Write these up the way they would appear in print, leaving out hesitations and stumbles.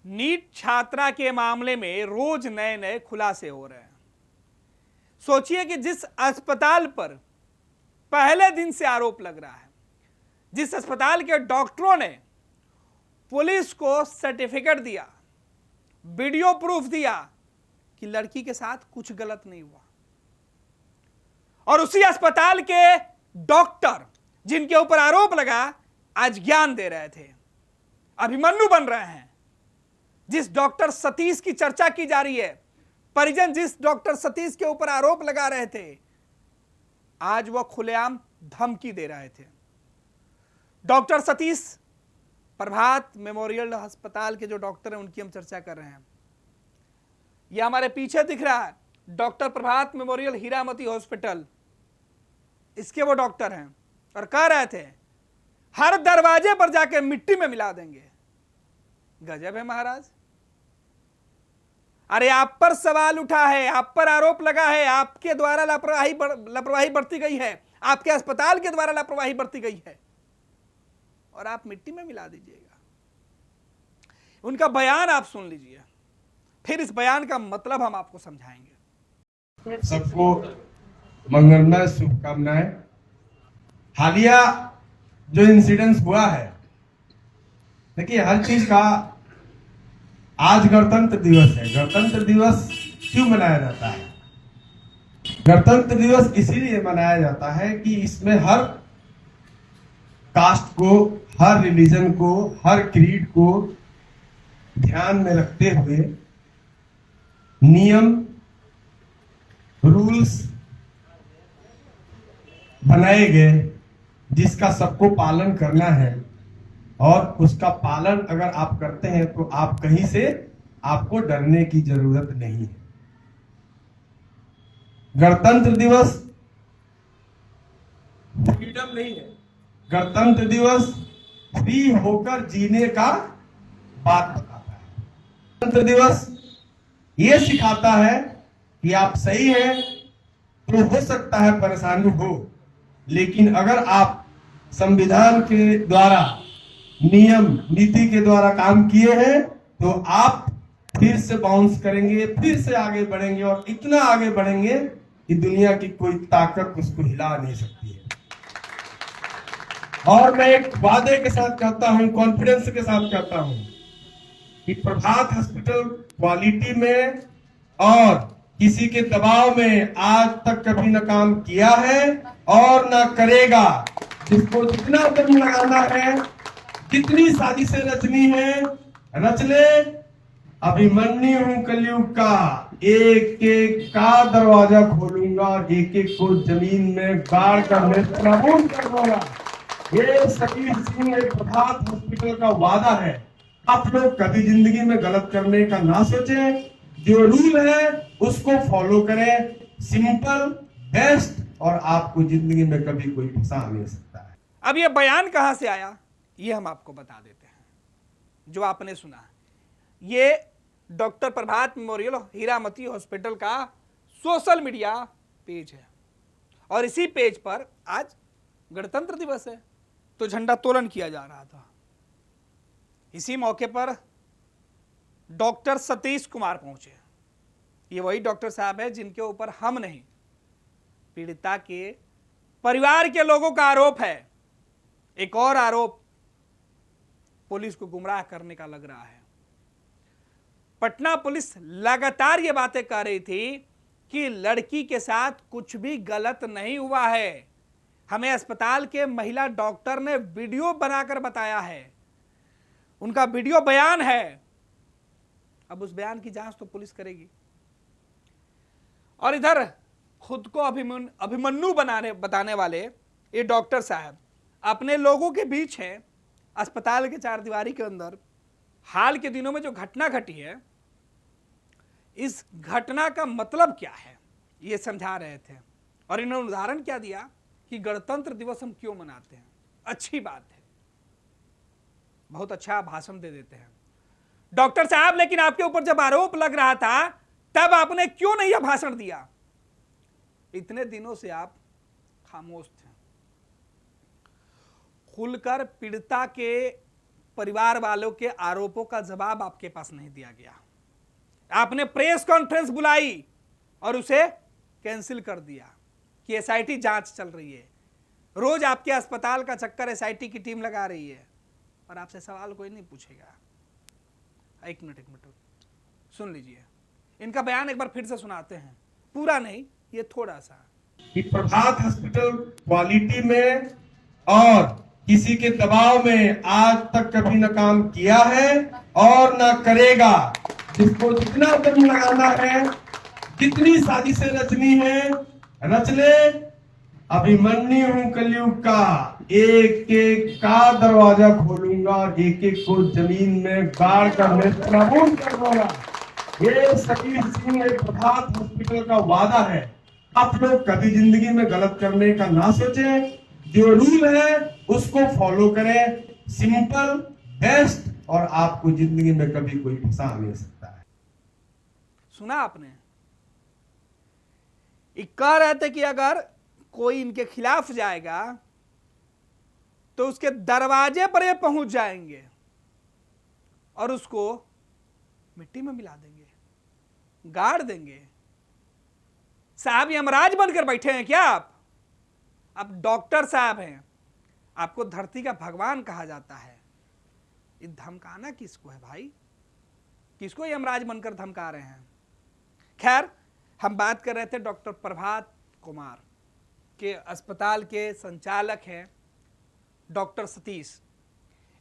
NEET छात्रा के मामले में रोज नए नए खुलासे हो रहे हैं। सोचिए कि जिस अस्पताल पर पहले दिन से आरोप लग रहा है, जिस अस्पताल के डॉक्टरों ने पुलिस को सर्टिफिकेट दिया, वीडियो प्रूफ दिया कि लड़की के साथ कुछ गलत नहीं हुआ, और उसी अस्पताल के डॉक्टर जिनके ऊपर आरोप लगा आज ज्ञान दे रहे थे, अभिमन्यु बन रहे हैं। जिस डॉक्टर सतीश की चर्चा की जा रही है, परिजन जिस डॉक्टर सतीश के ऊपर आरोप लगा रहे थे, आज वह खुलेआम धमकी दे रहे थे। डॉक्टर सतीश प्रभात मेमोरियल अस्पताल के जो डॉक्टर हैं उनकी हम चर्चा कर रहे हैं। यह हमारे पीछे दिख रहा है डॉक्टर प्रभात मेमोरियल हीरामती हॉस्पिटल, इसके वो डॉक्टर हैं और कह रहे थे हर दरवाजे पर जाकर मिट्टी में मिला देंगे। गजब है महाराज। अरे आप पर सवाल उठा है, आप पर आरोप लगा है, आपके द्वारा लापरवाही बरती गई है, आपके अस्पताल के द्वारा लापरवाही बरती गई है, और आप मिट्टी में मिला दीजिएगा। उनका बयान आप सुन लीजिए, फिर इस बयान का मतलब हम आपको समझाएंगे। सबको मंगलमय शुभकामनाएं। हालिया जो इंसिडेंस हुआ है, देखिए हर चीज का, आज गणतंत्र दिवस है। गणतंत्र दिवस क्यों मनाया जाता है? गणतंत्र दिवस इसीलिए मनाया जाता है कि इसमें हर कास्ट को, हर रिलीजन को, हर क्रीड को ध्यान में रखते हुए नियम, रूल्स बनाए गए जिसका सबको पालन करना है, और उसका पालन अगर आप करते हैं तो आप कहीं से आपको डरने की जरूरत नहीं है। गणतंत्र दिवस फ्रीडम नहीं है, गणतंत्र दिवस फ्री होकर जीने का बात बताता है। गणतंत्र दिवस ये सिखाता है कि आप सही हैं तो हो सकता है परेशानी हो, लेकिन अगर आप संविधान के द्वारा, नियम नीति के द्वारा काम किए हैं तो आप फिर से बाउंस करेंगे, फिर से आगे बढ़ेंगे, और इतना आगे बढ़ेंगे कि दुनिया की कोई ताकत उसको हिला नहीं सकती है। और मैं एक वादे के साथ कहता हूं, कॉन्फिडेंस के साथ कहता हूं कि प्रभात हॉस्पिटल क्वालिटी में और किसी के दबाव में आज तक कभी न काम किया है और न करेगा। जिसको जितना दम लगाना है, कितनी साजिशें रचनी है, रच ले। अभिमन्यु हूं कलयुग का, एक एक का दरवाजा खोलूंगा, एक एक को जमीन में गाड़ कर नेस्तनाबूद कर दूंगा। ये सतीश सिंह प्रभात हॉस्पिटल का वादा है। आप लोग कभी जिंदगी में गलत करने का ना सोचें, जो रूल है उसको फॉलो करें, सिंपल, बेस्ट, और आपको जिंदगी में कभी कोई फंसा नहीं सकता है। अब ये बयान कहां से आया ये हम आपको बता देते हैं। जो आपने सुना, ये डॉक्टर प्रभात मेमोरियल हीरामती हॉस्पिटल का सोशल मीडिया पेज है, और इसी पेज पर आज गणतंत्र दिवस है तो झंडा तोलन किया जा रहा था। इसी मौके पर डॉक्टर सतीश कुमार पहुंचे। ये वही डॉक्टर साहब है जिनके ऊपर हम नहीं, पीड़िता के परिवार के लोगों का आरोप है। एक और आरोप पुलिस को गुमराह करने का लग रहा है। पटना पुलिस लगातार ये बातें कह रही थी कि लड़की के साथ कुछ भी गलत नहीं हुआ है। हमें अस्पताल के महिला डॉक्टर ने वीडियो बनाकर बताया है, उनका वीडियो बयान है। अब उस बयान की जांच तो पुलिस करेगी। और इधर खुद को अभिमन्यु बताने वाले ये डॉक्टर साहब अपने लोगों के बीच हैं, अस्पताल के चार दीवारी के अंदर। हाल के दिनों में जो घटना घटी है, इस घटना का मतलब क्या है ये समझा रहे थे, और इन्होंने उदाहरण क्या दिया कि गणतंत्र दिवस हम क्यों मनाते हैं। अच्छी बात है, बहुत अच्छा भाषण दे देते हैं डॉक्टर साहब, लेकिन आपके ऊपर जब आरोप लग रहा था तब आपने क्यों नहीं यह भाषण दिया? इतने दिनों से आप खामोश थे। खुलकर पीड़िता के परिवार वालों के आरोपों का जवाब आपके पास नहीं दिया गया। आपने प्रेस कॉन्फ्रेंस बुलाई और उसे कैंसिल कर दिया कि एसआईटी जांच चल रही है। रोज आपके अस्पताल का चक्कर एसआईटी की टीम लगा रही है और आपसे सवाल कोई नहीं पूछेगा। एक मिनट सुन लीजिए, इनका बयान एक बार फिर से सुनाते हैं, पूरा नहीं, ये थोड़ा सा। कि प्रभात हॉस्पिटल क्वालिटी में और किसी के दबाव में आज तक कभी न काम किया है और न करेगा। जिसको जितना दम लगाना है, जितनी साजिशें रचनी है रच ले। अभिमन्यु हूं कलयुग का, एक एक का दरवाजा खोलूंगा, एक एक को जमीन में गाड़ कर नेस्तनाबूद कर दूंगा। ये सतीश सिंह प्रभात हॉस्पिटल का वादा है। आप लोग कभी जिंदगी में गलत करने का ना सोचें, जो रूल है उसको फॉलो करें, सिंपल बेस्ट, और आपको जिंदगी में कभी कोई फंसा नहीं सकता है। सुना आपने? ये कह रहे थे कि अगर कोई इनके खिलाफ जाएगा तो उसके दरवाजे पर ये पहुंच जाएंगे और उसको मिट्टी में मिला देंगे, गाड़ देंगे। साहब यमराज बनकर बैठे हैं क्या आप डॉक्टर साहब हैं, आपको धरती का भगवान कहा जाता है। ये धमकाना किसको है भाई? किसको यमराज बनकर धमका रहे हैं? खैर, हम बात कर रहे थे डॉक्टर प्रभात कुमार के अस्पताल के संचालक हैं डॉक्टर सतीश।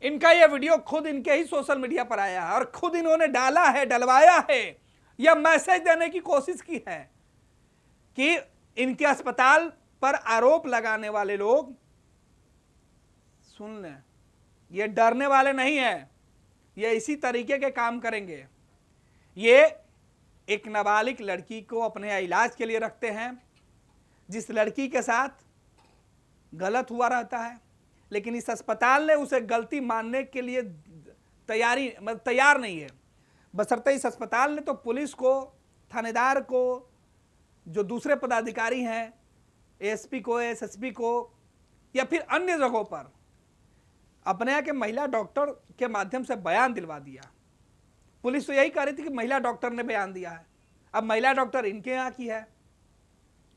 इनका यह वीडियो खुद इनके ही सोशल मीडिया पर आया है और खुद इन्होंने डाला है, डलवाया है, यह मैसेज देने की कोशिश की है कि इनके अस्पताल पर आरोप लगाने वाले लोग सुन लें, ये डरने वाले नहीं हैं, ये इसी तरीके के काम करेंगे। ये एक नाबालिग लड़की को अपने इलाज के लिए रखते हैं, जिस लड़की के साथ गलत हुआ रहता है, लेकिन इस अस्पताल ने उसे गलती मानने के लिए तैयार नहीं है। बशर्ते इस अस्पताल ने तो पुलिस को, थानेदार को, जो दूसरे पदाधिकारी हैं, एएसपी को, एसएसपी को, या फिर अन्य जगहों पर अपने यहाँ के महिला डॉक्टर के माध्यम से बयान दिलवा दिया। पुलिस तो यही कह रही थी कि महिला डॉक्टर ने बयान दिया है। अब महिला डॉक्टर इनके यहाँ की है,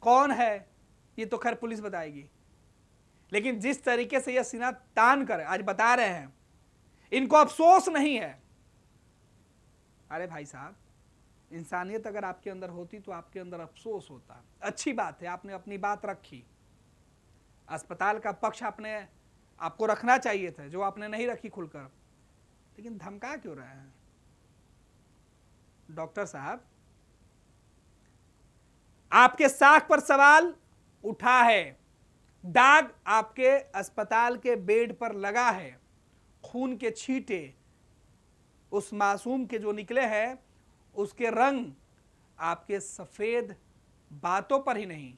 कौन है ये तो खैर पुलिस बताएगी। लेकिन जिस तरीके से यह सीना तान कर आज बता रहे हैं, इनको अफसोस नहीं है। अरे भाई साहब, इंसानियत अगर आपके अंदर होती तो आपके अंदर अफसोस होता। अच्छी बात है, आपने अपनी बात रखी, अस्पताल का पक्ष आपको रखना चाहिए था, जो आपने नहीं रखी खुलकर। लेकिन धमका क्यों रहे हैं डॉक्टर साहब? आपके साख पर सवाल उठा है, दाग आपके अस्पताल के बेड पर लगा है, खून के छींटे उस मासूम के जो निकले हैं, उसके रंग आपके सफेद बातों पर ही नहीं,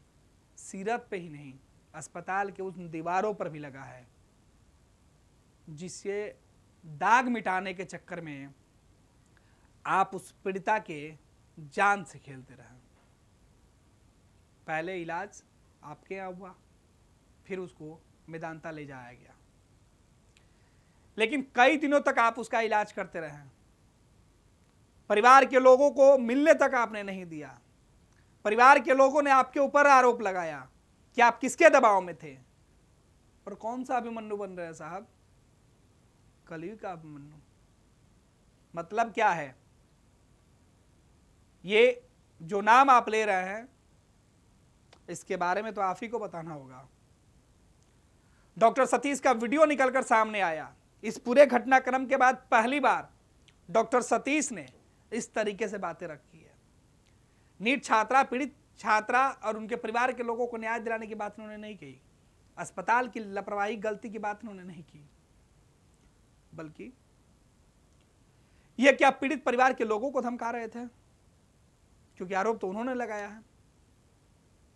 सीरत पे ही नहीं, अस्पताल के उन दीवारों पर भी लगा है, जिससे दाग मिटाने के चक्कर में आप उस पीड़िता के जान से खेलते रहे। पहले इलाज आपके यहाँ हुआ, फिर उसको मेदांता ले जाया गया, लेकिन कई दिनों तक आप उसका इलाज करते रहे। परिवार के लोगों को मिलने तक आपने नहीं दिया। परिवार के लोगों ने आपके ऊपर आरोप लगाया कि आप किसके दबाव में थे। और कौन सा अभिमन्यु बन रहे हैं साहब? कलयुग का अभिमन्यु। मतलब क्या है? ये जो नाम आप ले रहे हैं, इसके बारे में तो आप ही को बताना होगा। डॉक्टर सतीश का वीडियो निकलकर सामने आया। इस पूरे घटनाक्रम के बाद पहली बार डॉक्टर सतीश ने इस तरीके से बातें रखी है। नीट छात्रा, पीड़ित छात्रा और उनके परिवार के लोगों को न्याय दिलाने की बात उन्होंने नहीं की। अस्पताल की लापरवाही, गलती की बात उन्होंने नहीं की, बल्कि यह क्या पीड़ित परिवार के लोगों को धमका रहे थे, क्योंकि आरोप तो उन्होंने लगाया है।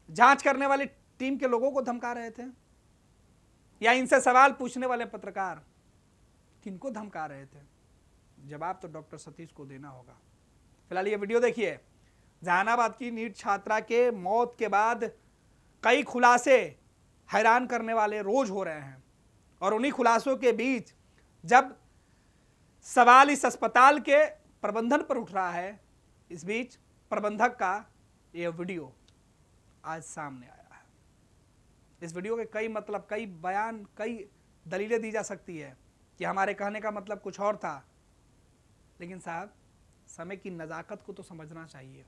जांच करने वाली टीम के लोगों को धमका रहे थे, या इनसे सवाल पूछने वाले पत्रकार किनको धमका रहे थे? जवाब तो डॉक्टर सतीश को देना होगा। फिलहाल ये वीडियो देखिए। जहानाबाद की नीट छात्रा के मौत के बाद कई खुलासे हैरान करने वाले रोज हो रहे हैं, और उन्हीं खुलासों के बीच जब सवाल इस अस्पताल के प्रबंधन पर उठ रहा है। इस बीच प्रबंधक का यह वीडियो आज सामने आया है। इस वीडियो के कई बयान, कई दलीलें दी जा सकती है कि हमारे कहने का मतलब कुछ और था, लेकिन साहब समय की नज़ाकत को तो समझना चाहिए।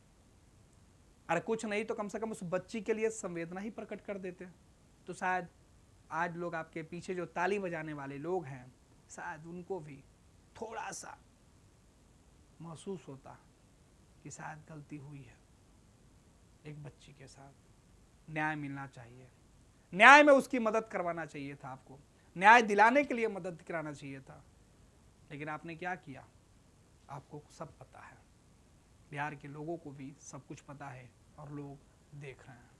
अरे कुछ नहीं तो कम से कम उस बच्ची के लिए संवेदना ही प्रकट कर देते, तो शायद आज लोग आपके पीछे जो ताली बजाने वाले लोग हैं, शायद उनको भी थोड़ा सा महसूस होता कि शायद गलती हुई है। एक बच्ची के साथ न्याय मिलना चाहिए, न्याय में उसकी मदद करवाना चाहिए था, आपको न्याय दिलाने के लिए मदद कराना चाहिए था, लेकिन आपने क्या किया? आपको सब पता है, बिहार के लोगों को भी सब कुछ पता है और लोग देख रहे हैं।